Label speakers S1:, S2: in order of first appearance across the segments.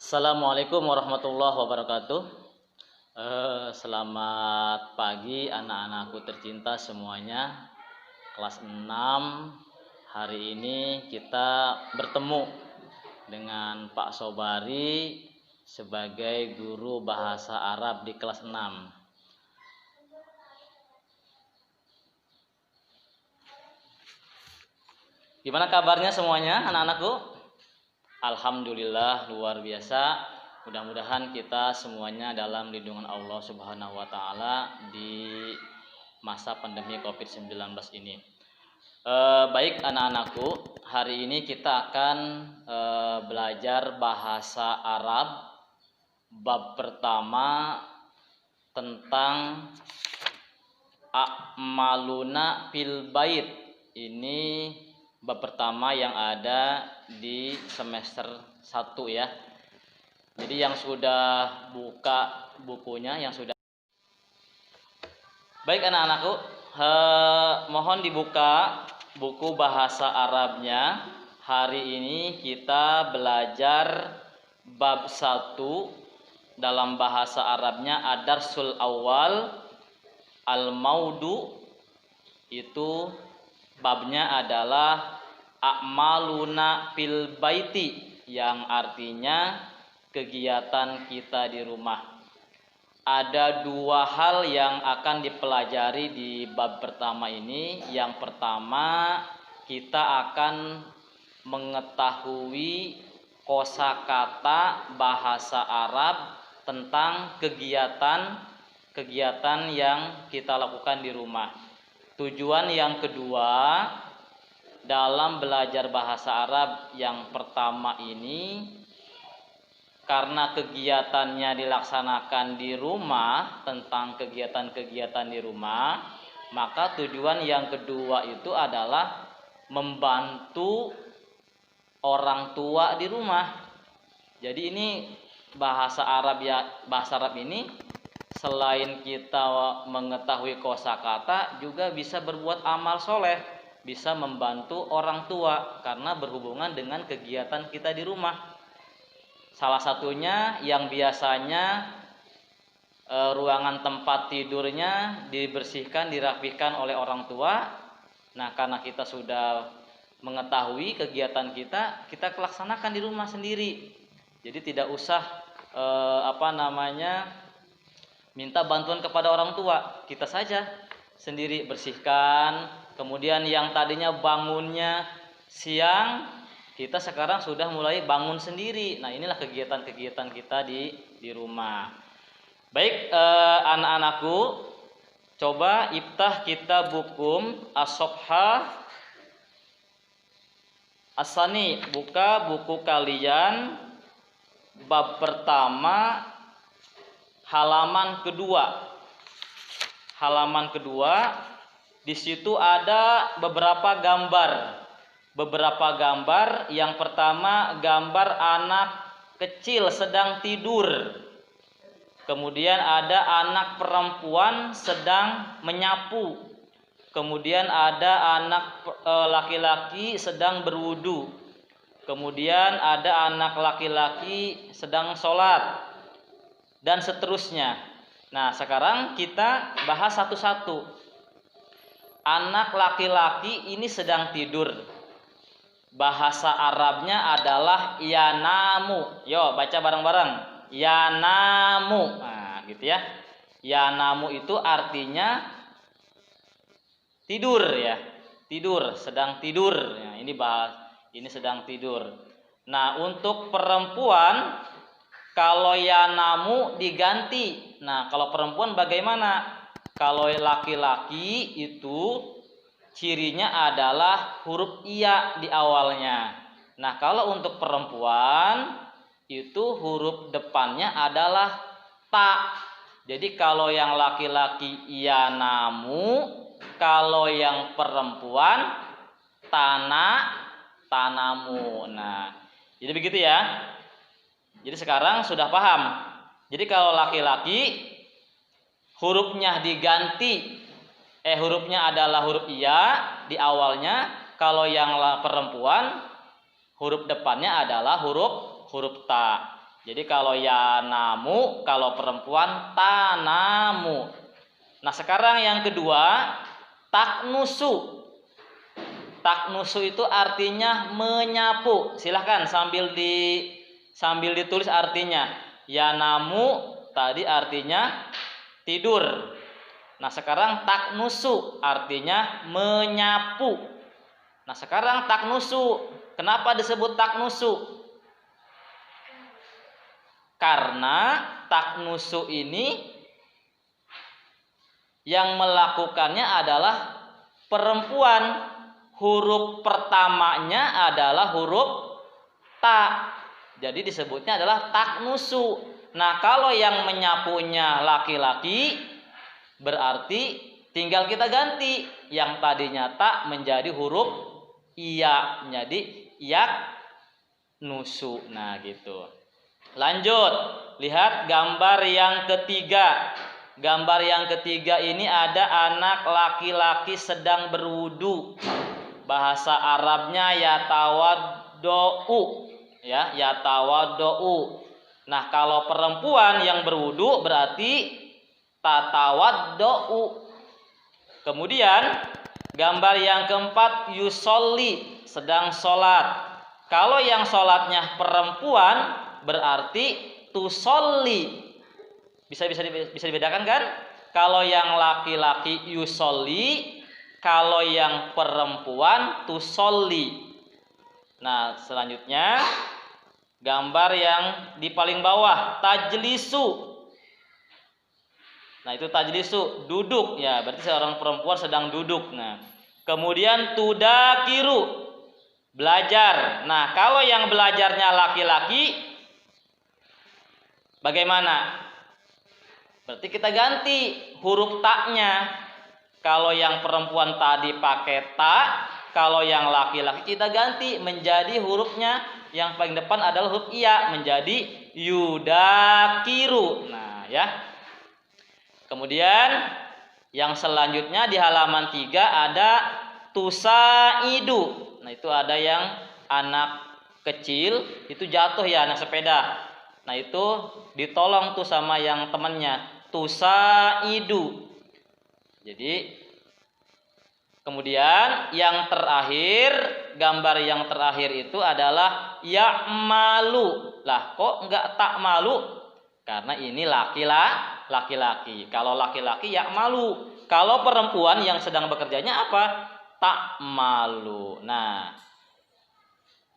S1: Assalamualaikum warahmatullahi wabarakatuh. Selamat pagi anak-anakku tercinta semuanya. Kelas 6. Hari ini kita bertemu dengan Pak Sobari sebagai guru bahasa Arab di kelas 6. Gimana kabarnya semuanya anak-anakku? Alhamdulillah luar biasa. Mudah-mudahan kita semuanya dalam lindungan Allah Subhanahu wa taala di masa pandemi Covid-19 ini. Baik anak-anakku, hari ini kita akan belajar bahasa Arab bab pertama tentang a'maluna fil bait. Ini bab pertama yang ada di semester 1 ya. Jadi yang sudah buka bukunya, yang sudah. Baik anak-anakku, mohon dibuka buku bahasa Arabnya. Hari ini kita belajar bab 1 dalam bahasa Arabnya ad-darsul awal al-maudu. Itu babnya adalah a'maluna fil baiti, yang artinya kegiatan kita di rumah. Ada dua hal yang akan dipelajari di bab pertama ini. Yang pertama, kita akan mengetahui kosakata bahasa Arab tentang kegiatan yang kita lakukan di rumah. Tujuan yang kedua dalam belajar bahasa Arab yang pertama ini, karena kegiatannya dilaksanakan di rumah, tentang kegiatan-kegiatan di rumah, maka tujuan yang kedua itu adalah membantu orang tua di rumah. Jadi ini bahasa Arab ini selain kita mengetahui kosakata, juga bisa berbuat amal soleh, bisa membantu orang tua karena berhubungan dengan kegiatan kita di rumah. Salah satunya yang biasanya ruangan tempat tidurnya dibersihkan, dirapikan oleh orang tua. Nah, karena kita sudah mengetahui kegiatan kita laksanakan di rumah sendiri. Jadi tidak usah minta bantuan kepada orang tua, kita saja sendiri bersihkan. Kemudian yang tadinya bangunnya siang, kita sekarang sudah mulai bangun sendiri. Nah, inilah kegiatan-kegiatan kita di rumah. Baik anak-anakku, coba iftah kita bukum as-sofha as-sani, buka buku kalian bab pertama halaman kedua. Di situ ada beberapa gambar. Yang pertama, gambar anak kecil sedang tidur. Kemudian ada anak perempuan sedang menyapu. Kemudian ada anak laki-laki sedang berwudu. Kemudian ada anak laki-laki sedang sholat, dan seterusnya. Nah, sekarang kita bahas satu-satu. Anak laki-laki ini sedang tidur. Bahasa Arabnya adalah yanamu. Yo, baca bareng-bareng. Yanamu. Nah, gitu ya. Yanamu itu artinya tidur ya. Tidur, sedang tidur. Ya, ini sedang tidur. Nah, untuk perempuan, kalau yanamu diganti. Nah, kalau perempuan bagaimana? Kalau laki-laki itu cirinya adalah huruf iya di awalnya. Nah, kalau untuk perempuan itu huruf depannya adalah ta. Jadi kalau yang laki-laki yanamu, kalau yang perempuan tanamu. Nah, jadi begitu ya. Jadi sekarang sudah paham. Jadi kalau laki-laki hurufnya diganti, hurufnya adalah huruf iya di awalnya. Kalau yang perempuan huruf depannya adalah huruf ta. Jadi kalau yanamu, kalau perempuan tanamu. Nah, sekarang yang kedua, taknusu. Taknusu itu artinya menyapu. Silahkan sambil ditulis artinya. Yanamu tadi artinya tidur. Nah, sekarang taknusu artinya menyapu. Nah, sekarang taknusu. Kenapa disebut taknusu? Karena taknusu ini yang melakukannya adalah perempuan. Huruf pertamanya adalah huruf ta. Jadi disebutnya adalah taknusu. Nah, kalau yang menyapunya laki-laki, berarti tinggal kita ganti. Yang tadinya ta menjadi huruf iya. Jadi yak nusu. Nah, gitu. Lanjut. Lihat gambar yang ketiga. Gambar yang ketiga ini ada anak laki-laki sedang berwudu. Bahasa Arabnya yatawaddau, ya, yatawaddau. Nah, kalau perempuan yang berwudu berarti tatawaddau. Kemudian gambar yang keempat yusolli, sedang sholat. Kalau yang sholatnya perempuan berarti tusolli. Bisa dibedakan kan? Kalau yang laki-laki yusolli, kalau yang perempuan tusolli. Nah, selanjutnya gambar yang di paling bawah tajlisu. Nah, itu tajlisu, duduk ya, berarti seorang perempuan sedang duduk. Nah, kemudian tudakiru, belajar. Nah, kalau yang belajarnya laki-laki bagaimana? Berarti kita ganti huruf ta-nya. Kalau yang perempuan tadi pakai ta, kalau yang laki-laki kita ganti menjadi hurufnya yang paling depan adalah huruf iya, menjadi yudakiru. Nah, ya. Kemudian yang selanjutnya di halaman 3 ada tusaidu. Nah, itu ada yang anak kecil itu jatuh ya, anak sepeda. Nah, itu ditolong tuh sama yang temannya, tusaidu. Jadi kemudian yang terakhir, gambar yang terakhir itu adalah ya'malu. Lah, kok enggak tak malu? Karena ini laki-laki. Kalau laki-laki ya'malu. Kalau perempuan yang sedang bekerjanya apa? Tak malu. Nah,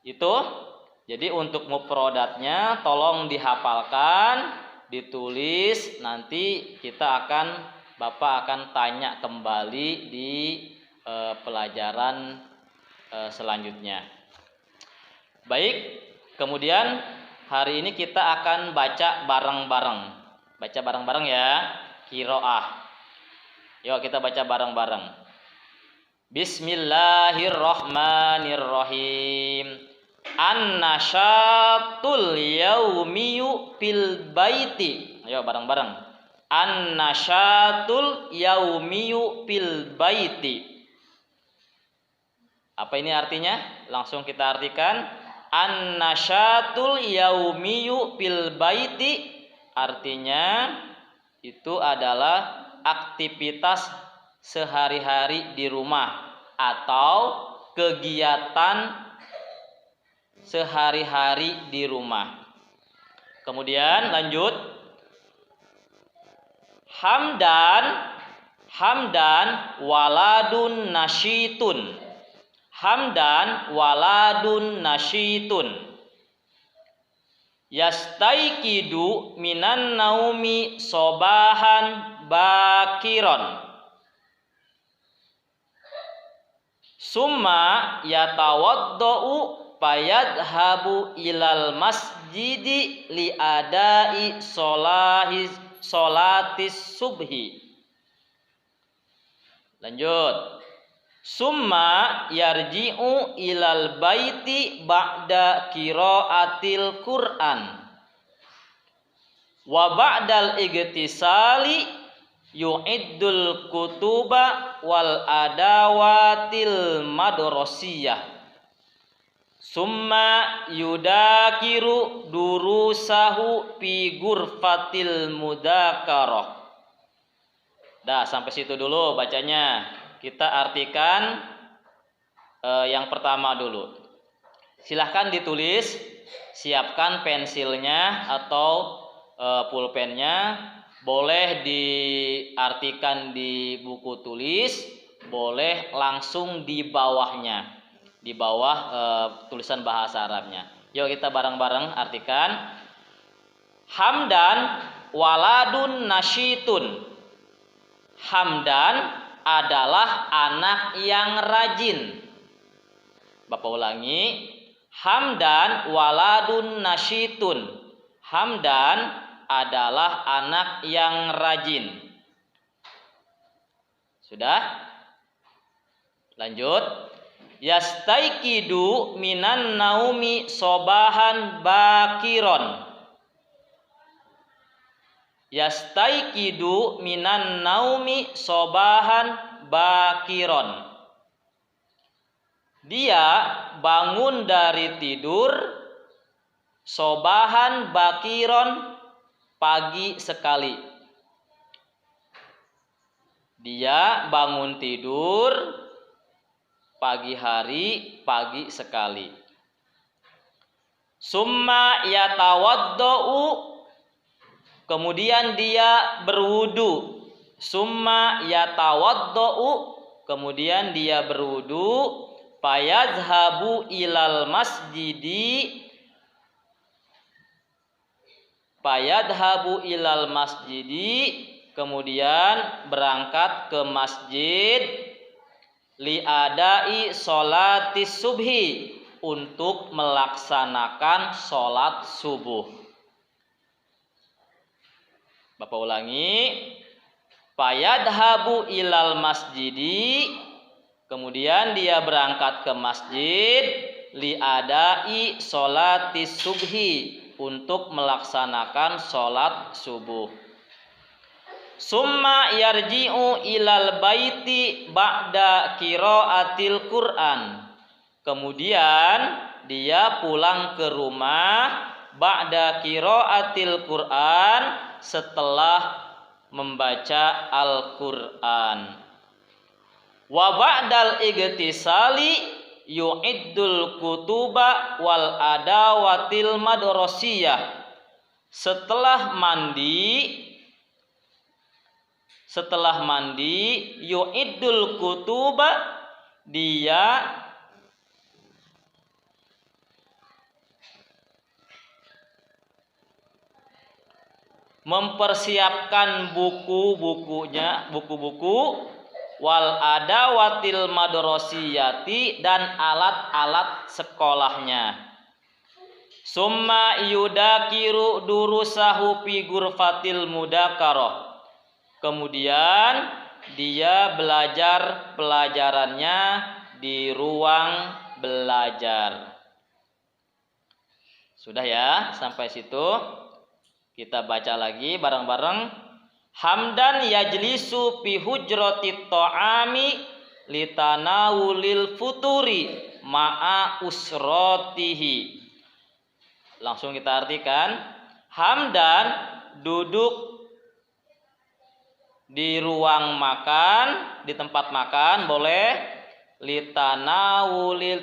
S1: itu. Jadi untuk mufradatnya tolong dihafalkan, ditulis, nanti Bapak akan tanya kembali di pelajaran selanjutnya. Baik, kemudian hari ini kita akan baca bareng-bareng. Baca bareng-bareng ya, qiraah. Yuk kita baca bareng-bareng. Bismillahirrahmanirrahim. An-nasyatul yaumiyu fil baiti. Ayo bareng-bareng. An-nasyatul yaumiyu fil baiti. Apa ini artinya? Langsung kita artikan. An-nasyatul yaumiyu fil baiti artinya itu adalah aktivitas sehari-hari di rumah atau kegiatan sehari-hari di rumah. Kemudian lanjut. Hamdan waladun nasyitun. Hamdan waladun nasyitun. Yastaiqidu minan naumi sobahan bakiron. Summa yatawaddau fayadhabu ilal masjidi li adai sholatis subhi. Lanjut. Summa yarji'u ilal baiti ba'da qiraatil Qur'an. Wa ba'dal igtisali yu'iddul kutuba wal adawatil madrasiyah. Summa yudakiru durusahu fi ghurfatil mudzakarah. Dah, sampai situ dulu bacanya. Kita artikan yang pertama dulu. Silahkan ditulis, siapkan pensilnya atau pulpennya. Boleh diartikan di buku tulis, boleh langsung di bawahnya. Di bawah tulisan bahasa Arabnya. Yuk kita bareng-bareng artikan. Hamdan waladun nasyitun. Hamdan adalah anak yang rajin. Bapak ulangi. Hamdan waladun nasyitun. Hamdan adalah anak yang rajin. Sudah? Lanjut. Yastaiqidu minan naumi sobahan bakiron. Yastaiqidu minan naumi sobahan bakiron. Dia bangun dari tidur sobahan bakiron, pagi sekali. Dia bangun tidur pagi hari, pagi sekali. Summa yatawaddau, kemudian dia berwudu. Summa yatawaddau, kemudian dia berwudu. Fayadhhabu ilal masjidi. Fayadhhabu ilal masjidi, kemudian berangkat ke masjid. Liadai sholatis subhi, untuk melaksanakan sholat subuh. Bapak ulangi. Fayadhabu ilal masjidi, kemudian dia berangkat ke masjid. Liadai sholatis subhi, untuk melaksanakan sholat subuh. Summa yarji'u ilal baiti ba'da qiraatil Qur'an. Kemudian dia pulang ke rumah ba'da qiraatil Qur'an, setelah membaca Al-Qur'an. Wa ba'dal igtisali yu'iddul kutuba wal adawatil madrasiyah. Setelah mandi yu'iddul kutuba, dia mempersiapkan buku-buku wal adawatil madrasiyati, dan alat-alat sekolahnya. Summa yudakiru durusahu fi ghurfatil mudzakarah. Kemudian dia belajar pelajarannya di ruang belajar. Sudah ya, sampai situ. Kita baca lagi bareng-bareng. Hamdan yajlisu fi hujratit ta'ami litanawulil futuri ma'a usrotihi. Langsung kita artikan. Hamdan duduk di ruang makan, di tempat makan boleh. Litanawulil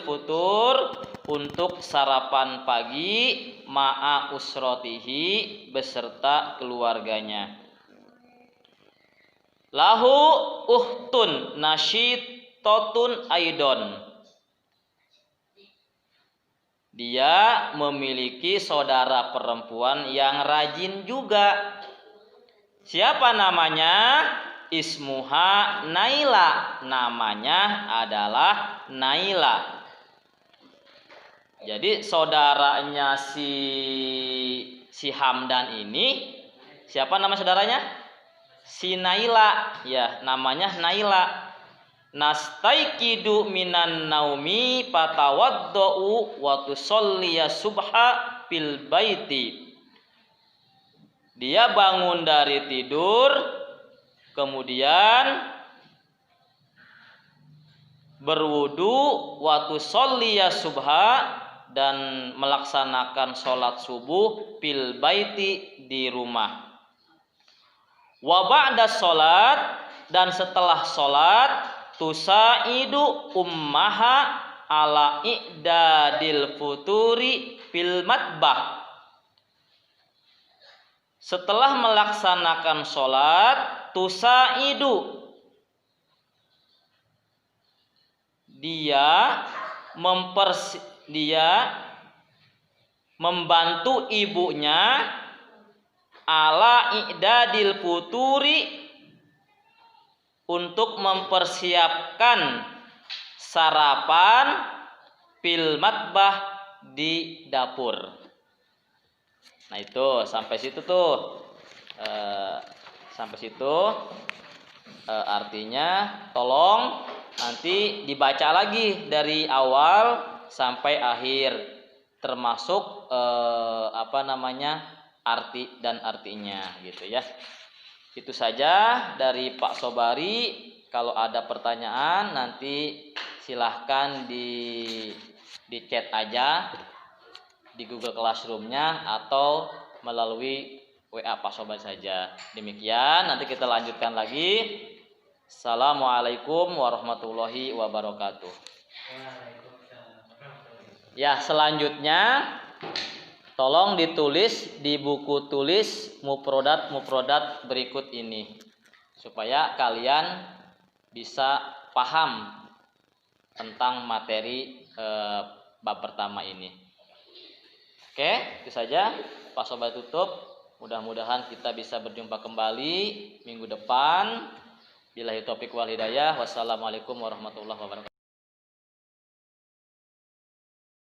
S1: futur, untuk sarapan pagi. Ma'a usrotihi, beserta keluarganya. Lahu uhtun nasyitotun aidon. Dia memiliki saudara perempuan yang rajin juga. Siapa namanya? Ismuha Naila. Namanya adalah Naila. Jadi saudaranya si Hamdan ini, siapa nama saudaranya? Si Naila. Ya, namanya Naila. Nastaiqidu minan naumi fatawaddau wa tusolliya subha fil baiti. Dia bangun dari tidur, kemudian berwudu, wa tusolliya subha, dan melaksanakan sholat subuh fil baiti, di rumah. Wa ba'da sholat, dan setelah sholat, tusaidu ummaha ala i'dadil futuri fil matbah. Setelah melaksanakan sholat, tusaidu, dia membantu ibunya ala i'dadil futuri, untuk mempersiapkan sarapan fil matbah, di dapur. Nah itu sampai situ tuh, artinya tolong nanti dibaca lagi dari awal sampai akhir, termasuk arti dan artinya gitu ya. Itu saja dari Pak Sobari. Kalau ada pertanyaan nanti silahkan di chat aja di Google Classroom-nya atau melalui WA Pak Sobari saja. Demikian, nanti kita lanjutkan lagi. Assalamualaikum warahmatullahi wabarakatuh. Ya, selanjutnya tolong ditulis di buku tulis mufrodat berikut ini supaya kalian bisa paham tentang materi bab pertama ini. Oke, itu saja Pak Sobat tutup. Mudah-mudahan kita bisa berjumpa kembali minggu depan. Billahi taufiq wal hidayah. Wassalamualaikum warahmatullahi wabarakatuh.